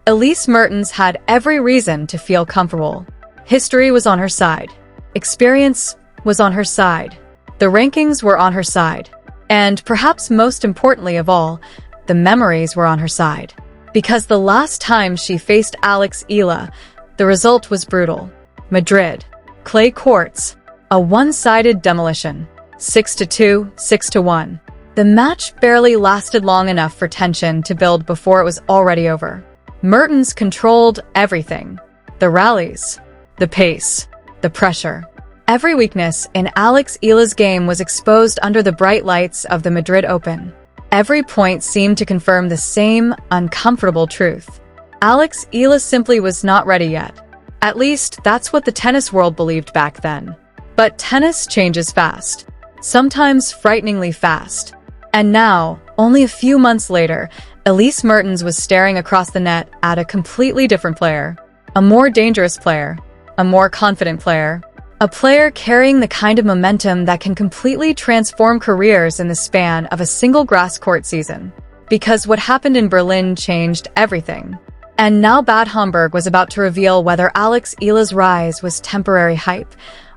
Elise Mertens had every reason to feel comfortable. History was on her side. Experience was on her side. The rankings were on her side. And perhaps most importantly of all, the memories were on her side. Because the last time she faced Alex Eala, the result was brutal. Madrid. Clay courts. A one-sided demolition. 6-2, 6-1. The match barely lasted long enough for tension to build before it was already over. Mertens controlled everything. The rallies, the pace, the pressure. Every weakness in Alex Eala's game was exposed under the bright lights of the Madrid Open. Every point seemed to confirm the same uncomfortable truth. Alex Eala simply was not ready yet. At least, that's what the tennis world believed back then. But tennis changes fast. Sometimes frighteningly fast. And now, only a few months later, Elise Mertens was staring across the net at a completely different player. A more dangerous player. A more confident player. A player carrying the kind of momentum that can completely transform careers in the span of a single grass court season. Because what happened in Berlin changed everything. And now Bad Homburg was about to reveal whether Alex Eala's rise was temporary hype,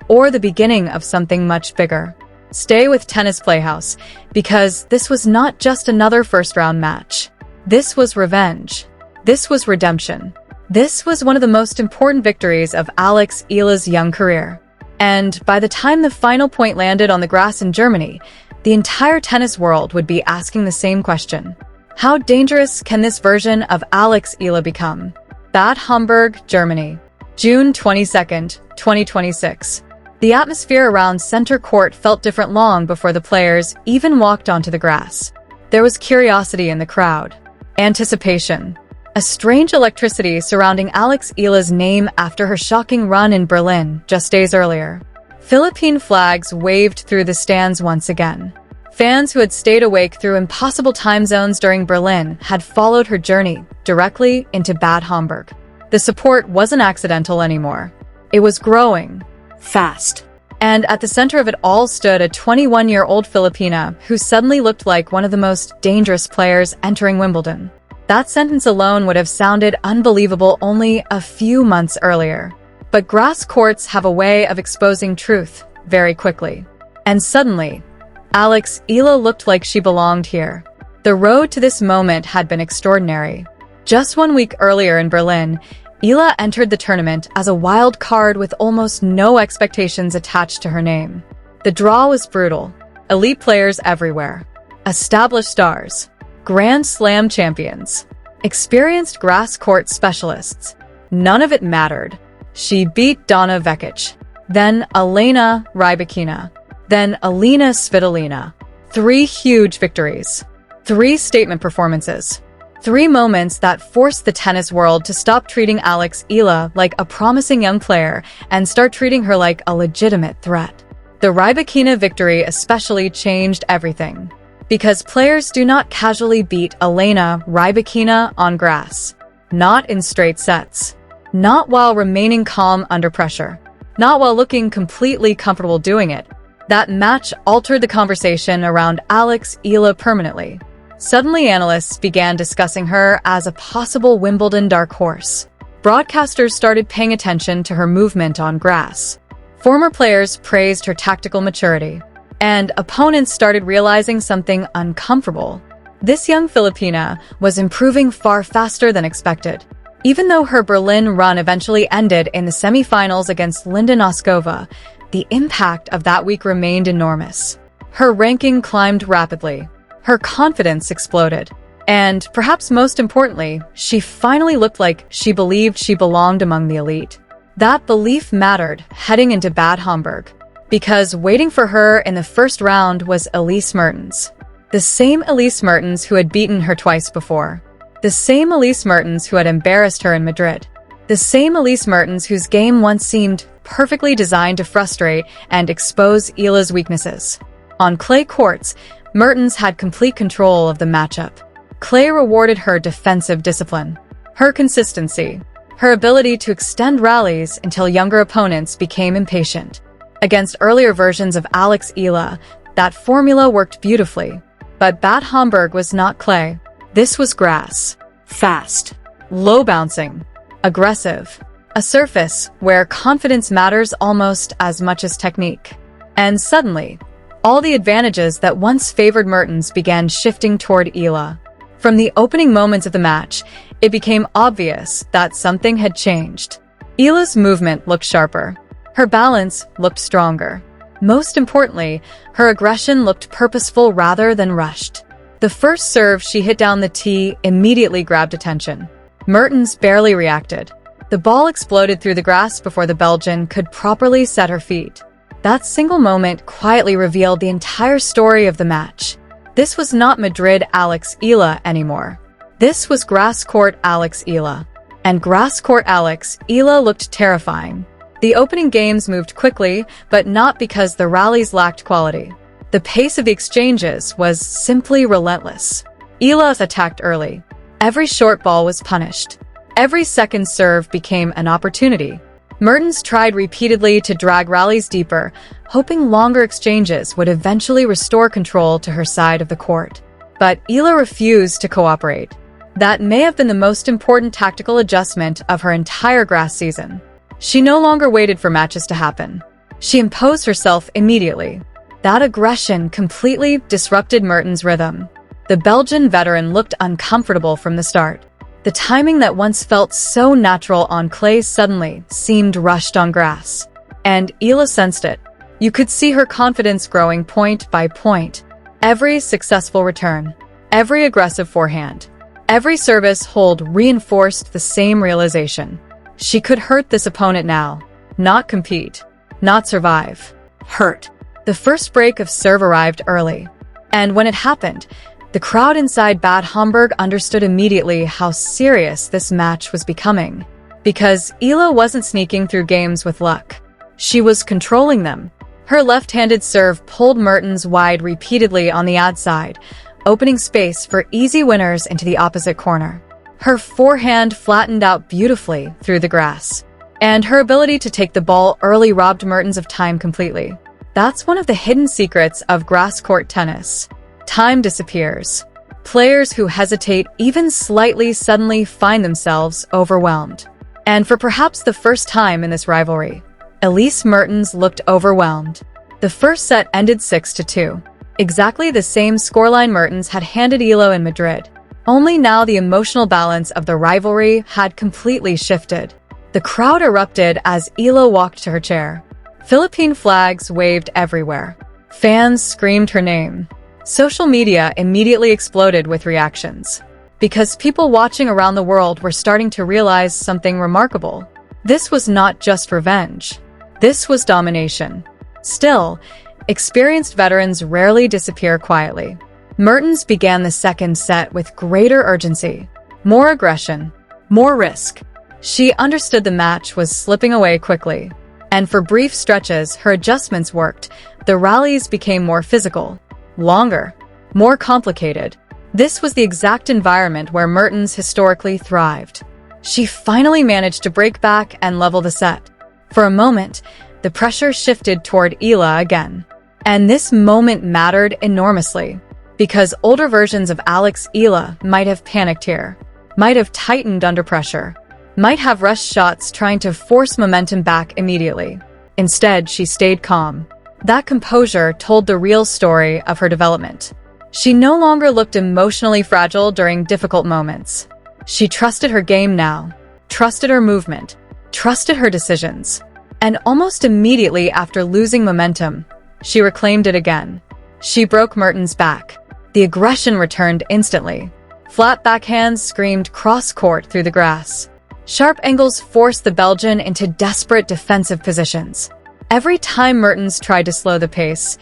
or the beginning of something much bigger. Stay with Tennis Playhouse, because this was not just another first-round match. This was revenge. This was redemption. This was one of the most important victories of Alex Eala's young career. And by the time the final point landed on the grass in Germany, the entire tennis world would be asking the same question. How dangerous can this version of Alex Eala become? Bad Homburg, Germany. June 22nd, 2026. The atmosphere around center court felt different long before the players even walked onto the grass. There was curiosity in the crowd. Anticipation. A strange electricity surrounding Alex Eala's name after her shocking run in Berlin just days earlier. Philippine flags waved through the stands once again. Fans who had stayed awake through impossible time zones during Berlin had followed her journey directly into Bad Homburg. The support wasn't accidental anymore. It was growing. Fast. And at the center of it all stood a 21-year-old Filipina who suddenly looked like one of the most dangerous players entering Wimbledon. That sentence alone would have sounded unbelievable only a few months earlier. But grass courts have a way of exposing truth very quickly. And suddenly, Alex Eala looked like she belonged here. The road to this moment had been extraordinary. Just 1 week earlier in Berlin, Eala entered the tournament as a wild card with almost no expectations attached to her name. The draw was brutal. Elite players everywhere. Established stars. Grand Slam champions. Experienced grass court specialists. None of it mattered. She beat Donna Vekic. Then Elena Rybakina. Then Alina Svitolina. 3 huge victories. 3 statement performances. 3 moments that forced the tennis world to stop treating Alex Eala like a promising young player and start treating her like a legitimate threat. The Rybakina victory especially changed everything. Because players do not casually beat Elena Rybakina on grass. Not in straight sets. Not while remaining calm under pressure. Not while looking completely comfortable doing it. That match altered the conversation around Alex Eala permanently. Suddenly, analysts began discussing her as a possible Wimbledon dark horse. Broadcasters started paying attention to her movement on grass. Former players praised her tactical maturity. And opponents started realizing something uncomfortable. This young Filipina was improving far faster than expected. Even though her Berlin run eventually ended in the semifinals against Linda Noskova, the impact of that week remained enormous. Her ranking climbed rapidly. Her confidence exploded. And, perhaps most importantly, she finally looked like she believed she belonged among the elite. That belief mattered heading into Bad Homburg. Because waiting for her in the first round was Elise Mertens. The same Elise Mertens who had beaten her twice before. The same Elise Mertens who had embarrassed her in Madrid. The same Elise Mertens whose game once seemed perfectly designed to frustrate and expose Eala's weaknesses. On clay courts, Mertens had complete control of the matchup. Clay rewarded her defensive discipline, her consistency, her ability to extend rallies until younger opponents became impatient. Against earlier versions of Alex Eala, that formula worked beautifully. But Bad Homburg was not clay. This was grass. Fast. low bouncing, aggressive, a surface where confidence matters almost as much as technique. And suddenly, all the advantages that once favored Mertens began shifting toward Eala. From the opening moments of the match, it became obvious that something had changed. Eala's movement looked sharper. Her balance looked stronger. Most importantly, her aggression looked purposeful rather than rushed. The first serve she hit down the tee immediately grabbed attention. Mertens barely reacted. The ball exploded through the grass before the Belgian could properly set her feet. That single moment quietly revealed the entire story of the match. This was not Madrid Alex Eala anymore. This was grass court Alex Eala. And grass court Alex Eala looked terrifying. The opening games moved quickly, but not because the rallies lacked quality. The pace of the exchanges was simply relentless. Eala attacked early. Every short ball was punished. Every second serve became an opportunity. Mertens tried repeatedly to drag rallies deeper, hoping longer exchanges would eventually restore control to her side of the court. But Eala refused to cooperate. That may have been the most important tactical adjustment of her entire grass season. She no longer waited for matches to happen. She imposed herself immediately. That aggression completely disrupted Mertens' rhythm. The Belgian veteran looked uncomfortable from the start. The timing that once felt so natural on clay suddenly seemed rushed on grass. And Eala sensed it. You could see her confidence growing point by point. Every successful return, every aggressive forehand, every service hold reinforced the same realization. She could hurt this opponent now, not compete, not survive. Hurt. The first break of serve arrived early. And when it happened, the crowd inside Bad Homburg understood immediately how serious this match was becoming. Because Eala wasn't sneaking through games with luck. She was controlling them. Her left-handed serve pulled Mertens wide repeatedly on the ad side, opening space for easy winners into the opposite corner. Her forehand flattened out beautifully through the grass. And her ability to take the ball early robbed Mertens of time completely. That's one of the hidden secrets of grass court tennis. Time disappears. Players who hesitate even slightly suddenly find themselves overwhelmed. And for perhaps the first time in this rivalry, Elise Mertens looked overwhelmed. The first set ended 6-2. Exactly the same scoreline Mertens had handed Eala in Madrid. Only now the emotional balance of the rivalry had completely shifted. The crowd erupted as Eala walked to her chair. Philippine flags waved everywhere. Fans screamed her name. Social media immediately exploded with reactions. Because people watching around the world were starting to realize something remarkable. This was not just revenge. This was domination. Still, experienced veterans rarely disappear quietly. Mertens began the second set with greater urgency. More aggression. More risk. She understood the match was slipping away quickly. And for brief stretches, her adjustments worked. The rallies became more physical. Longer. More complicated. This was the exact environment where Mertens historically thrived. She finally managed to break back and level the set. For a moment, the pressure shifted toward Eala again. And this moment mattered enormously. Because older versions of Alex Eala might have panicked here, might have tightened under pressure, might have rushed shots trying to force momentum back immediately. Instead, she stayed calm. That composure told the real story of her development. She no longer looked emotionally fragile during difficult moments. She trusted her game now, trusted her movement, trusted her decisions. And almost immediately after losing momentum, she reclaimed it again. She broke Mertens' back. The aggression returned instantly. Flat backhands screamed cross-court through the grass. Sharp angles forced the Belgian into desperate defensive positions. Every time Mertens tried to slow the pace,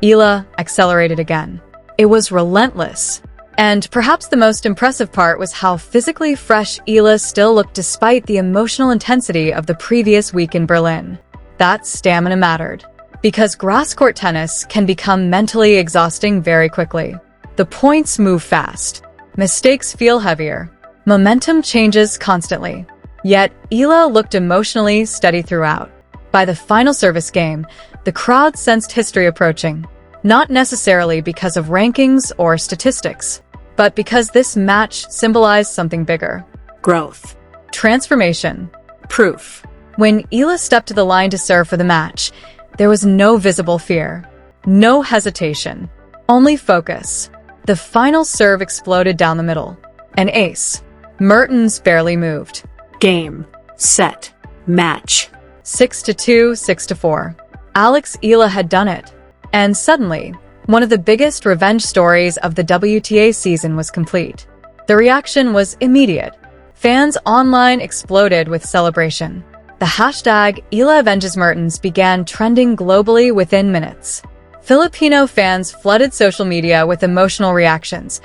Eala accelerated again. It was relentless. And perhaps the most impressive part was how physically fresh Eala still looked despite the emotional intensity of the previous week in Berlin. That stamina mattered. Because grass court tennis can become mentally exhausting very quickly. The points move fast. Mistakes feel heavier. Momentum changes constantly. Yet, Eala looked emotionally steady throughout. By the final service game, the crowd sensed history approaching. Not necessarily because of rankings or statistics, but because this match symbolized something bigger. Growth. Transformation. Proof. When Eala stepped to the line to serve for the match, there was no visible fear, no hesitation, only focus. The final serve exploded down the middle. An ace. Mertens barely moved. Game. Set. Match. 6-2, 6-4. Alex Eala had done it. And suddenly, one of the biggest revenge stories of the WTA season was complete. The reaction was immediate. Fans online exploded with celebration. The hashtag Eala Avenges Mertens began trending globally within minutes. Filipino fans flooded social media with emotional reactions,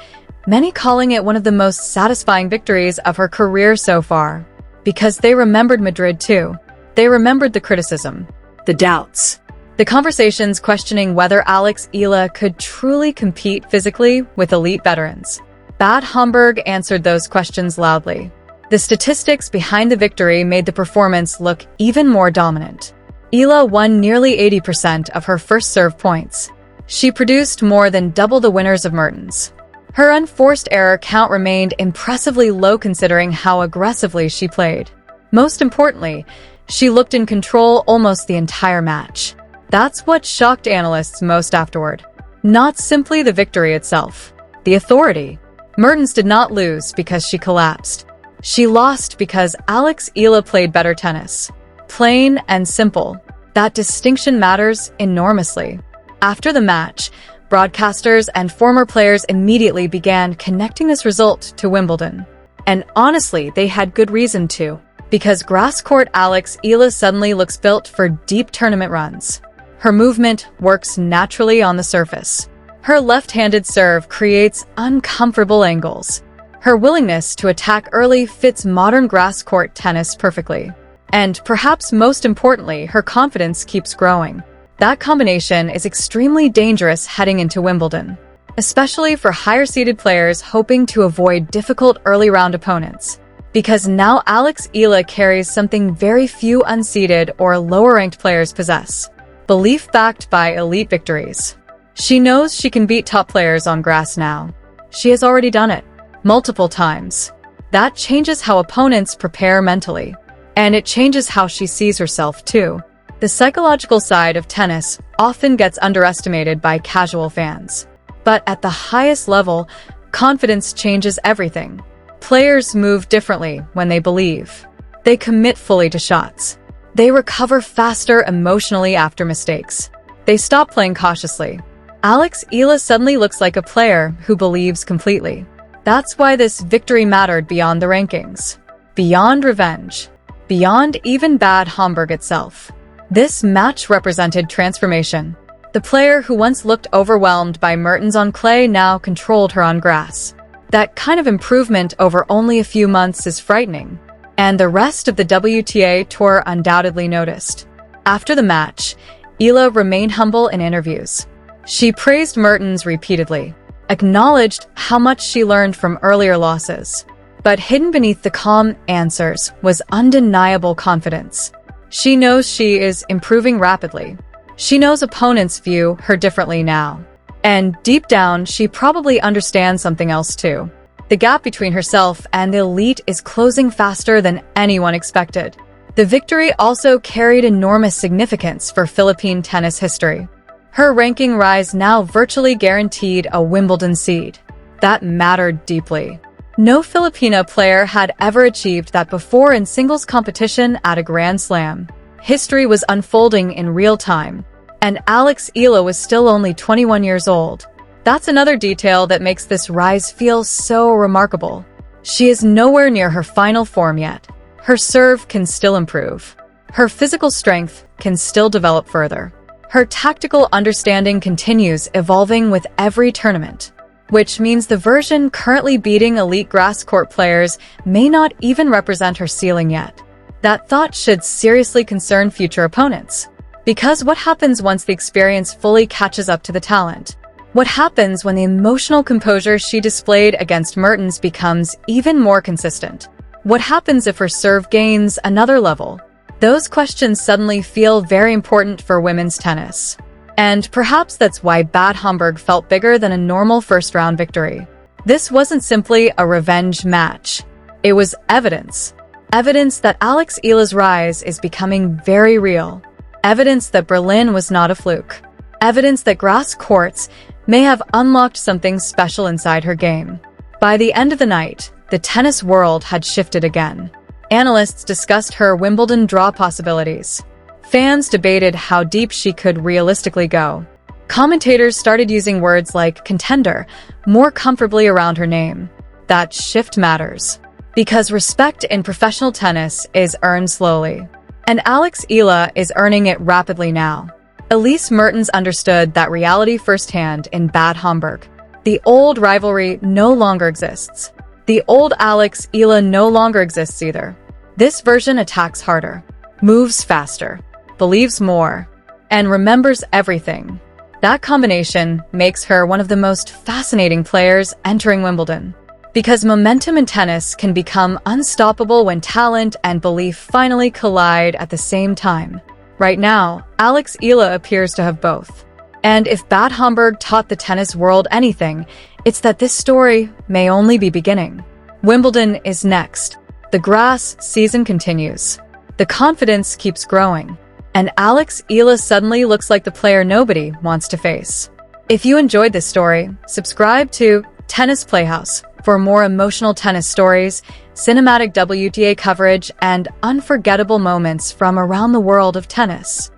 many calling it one of the most satisfying victories of her career so far. Because they remembered Madrid too. They remembered the criticism, The doubts. the conversations questioning whether Alex Eala could truly compete physically with elite veterans. Bad Homburg answered those questions loudly. The statistics behind the victory made the performance look even more dominant. Eala won nearly 80% of her first serve points. She produced more than double the winners of Mertens. Her unforced error count remained impressively low considering how aggressively she played. Most importantly, she looked in control almost the entire match. That's what shocked analysts most afterward. Not simply the victory itself. The authority. Mertens did not lose because she collapsed. She lost because Alex Eala played better tennis. Plain and simple. That distinction matters enormously. After the match, broadcasters and former players immediately began connecting this result to Wimbledon. And honestly, they had good reason to. Because grass court Alex Eala suddenly looks built for deep tournament runs. Her movement works naturally on the surface. Her left-handed serve creates uncomfortable angles. Her willingness to attack early fits modern grass court tennis perfectly. And perhaps most importantly, her confidence keeps growing. That combination is extremely dangerous heading into Wimbledon, especially for higher-seeded players hoping to avoid difficult early-round opponents. Because now Alex Eala carries something very few unseeded or lower-ranked players possess. Belief backed by elite victories. She knows she can beat top players on grass now. She has already done it. Multiple times. That changes how opponents prepare mentally. And it changes how she sees herself too. The psychological side of tennis often gets underestimated by casual fans. But at the highest level, confidence changes everything. Players move differently when they believe. They commit fully to shots. They recover faster emotionally after mistakes. They stop playing cautiously. Alex Eala suddenly looks like a player who believes completely. That's why this victory mattered beyond the rankings. Beyond revenge. Beyond even Bad Homburg itself. This match represented transformation. The player who once looked overwhelmed by Mertens on clay now controlled her on grass. That kind of improvement over only a few months is frightening. And the rest of the WTA Tour undoubtedly noticed. After the match, Eala remained humble in interviews. She praised Mertens repeatedly, acknowledged how much she learned from earlier losses. But hidden beneath the calm answers was undeniable confidence. She knows she is improving rapidly. She knows opponents view her differently now. And deep down, she probably understands something else too. The gap between herself and the elite is closing faster than anyone expected. The victory also carried enormous significance for Philippine tennis history. Her ranking rise now virtually guaranteed a Wimbledon seed. That mattered deeply. No Filipino player had ever achieved that before in singles competition at a Grand Slam. History was unfolding in real time. And Alex Eala was still only 21 years old. That's another detail that makes this rise feel so remarkable. She is nowhere near her final form yet. Her serve can still improve. Her physical strength can still develop further. Her tactical understanding continues evolving with every tournament. Which means the version currently beating elite grass court players may not even represent her ceiling yet. That thought should seriously concern future opponents. Because what happens once the experience fully catches up to the talent? What happens when the emotional composure she displayed against Mertens becomes even more consistent? What happens if her serve gains another level? Those questions suddenly feel very important for women's tennis. And perhaps that's why Bad Homburg felt bigger than a normal first-round victory. This wasn't simply a revenge match. It was evidence. Evidence that Alex Eala's rise is becoming very real. Evidence that Berlin was not a fluke. Evidence that grass courts may have unlocked something special inside her game. By the end of the night, the tennis world had shifted again. Analysts discussed her Wimbledon draw possibilities. Fans debated how deep she could realistically go. Commentators started using words like contender more comfortably around her name. That shift matters, because respect in professional tennis is earned slowly. And Alex Eala is earning it rapidly now. Elise Mertens understood that reality firsthand in Bad Homburg. The old rivalry no longer exists. The old Alex Eala no longer exists either. This version attacks harder, moves faster, believes more, and remembers everything. That combination makes her one of the most fascinating players entering Wimbledon. Because momentum in tennis can become unstoppable when talent and belief finally collide at the same time. Right now, Alex Eala appears to have both. And if Bad Homburg taught the tennis world anything, it's that this story may only be beginning. Wimbledon is next. The grass season continues. The confidence keeps growing. And Alex Eala suddenly looks like the player nobody wants to face. If you enjoyed this story, subscribe to Tennis Playhouse for more emotional tennis stories, cinematic WTA coverage, and unforgettable moments from around the world of tennis.